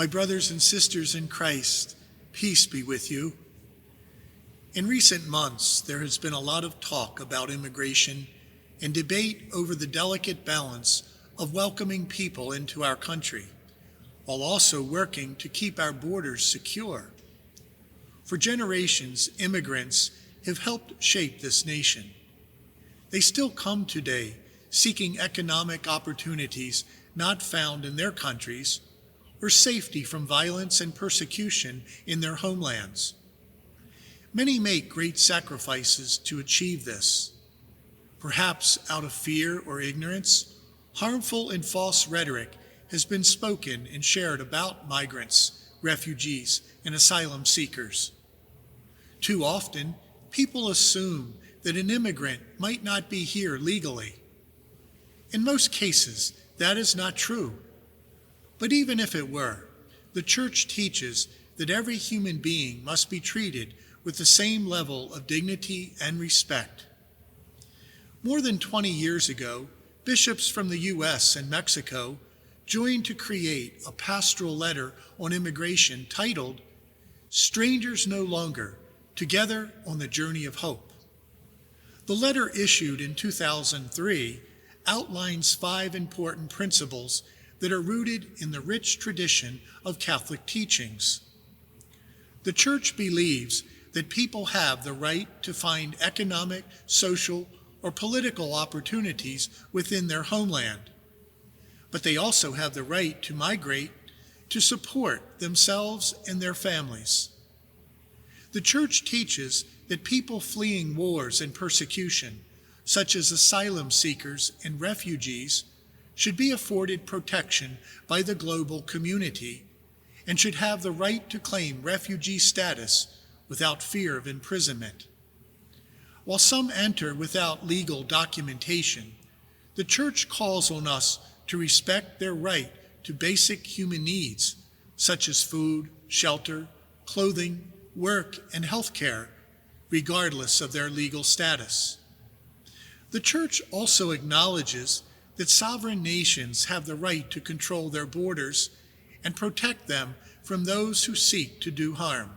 My brothers and sisters in Christ, peace be with you. In recent months, there has been a lot of talk about immigration and debate over the delicate balance of welcoming people into our country, while also working to keep our borders secure. For generations, immigrants have helped shape this nation. They still come today seeking economic opportunities not found in their countries, or safety from violence and persecution in their homelands. Many make great sacrifices to achieve this. Perhaps out of fear or ignorance, harmful and false rhetoric has been spoken and shared about migrants, refugees, and asylum seekers. Too often, people assume that an immigrant might not be here legally. In most cases, that is not true. But even if it were, the Church teaches that every human being must be treated with the same level of dignity and respect. More than 20 years ago, bishops from the U.S. and Mexico joined to create a pastoral letter on immigration titled, "Strangers No Longer, Together on the Journey of Hope." The letter, issued in 2003, outlines 5 important principles that are rooted in the rich tradition of Catholic teachings. The Church believes that people have the right to find economic, social, or political opportunities within their homeland, but they also have the right to migrate to support themselves and their families. The Church teaches that people fleeing wars and persecution, such as asylum seekers and refugees, should be afforded protection by the global community and should have the right to claim refugee status without fear of imprisonment. While some enter without legal documentation, the Church calls on us to respect their right to basic human needs, such as food, shelter, clothing, work, and health care, regardless of their legal status. The Church also acknowledges that sovereign nations have the right to control their borders and protect them from those who seek to do harm.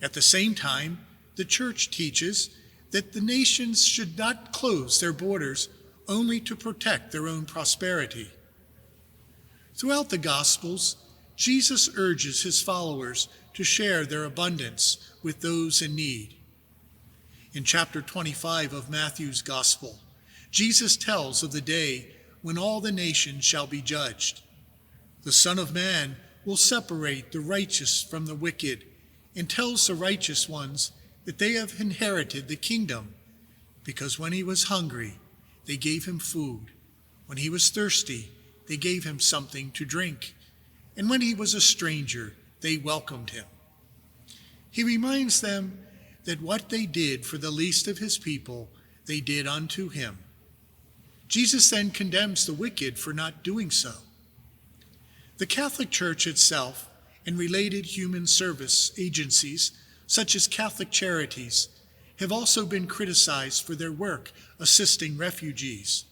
At the same time, the Church teaches that the nations should not close their borders only to protect their own prosperity. Throughout the Gospels, Jesus urges his followers to share their abundance with those in need. In chapter 25 of Matthew's Gospel, Jesus tells of the day when all the nations shall be judged. The Son of Man will separate the righteous from the wicked, and tells the righteous ones that they have inherited the kingdom, because when he was hungry, they gave him food. When he was thirsty, they gave him something to drink. And when he was a stranger, they welcomed him. He reminds them that what they did for the least of his people, they did unto him. Jesus then condemns the wicked for not doing so. The Catholic Church itself and related human service agencies, such as Catholic Charities, have also been criticized for their work assisting refugees.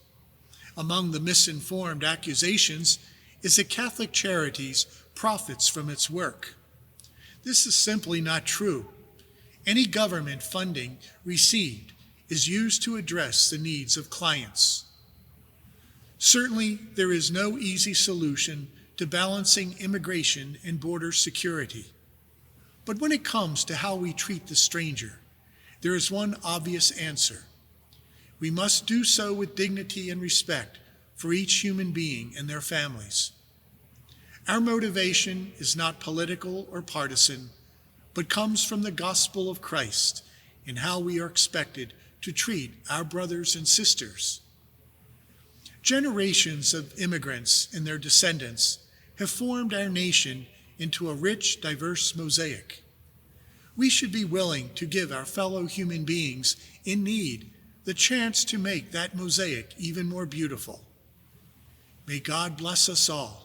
Among the misinformed accusations is that Catholic Charities profits from its work. This is simply not true. Any government funding received is used to address the needs of clients. Certainly, there is no easy solution to balancing immigration and border security. But when it comes to how we treat the stranger, there is one obvious answer. We must do so with dignity and respect for each human being and their families. Our motivation is not political or partisan, but comes from the gospel of Christ and how we are expected to treat our brothers and sisters. Generations of immigrants and their descendants have formed our nation into a rich, diverse mosaic. We should be willing to give our fellow human beings in need the chance to make that mosaic even more beautiful. May God bless us all.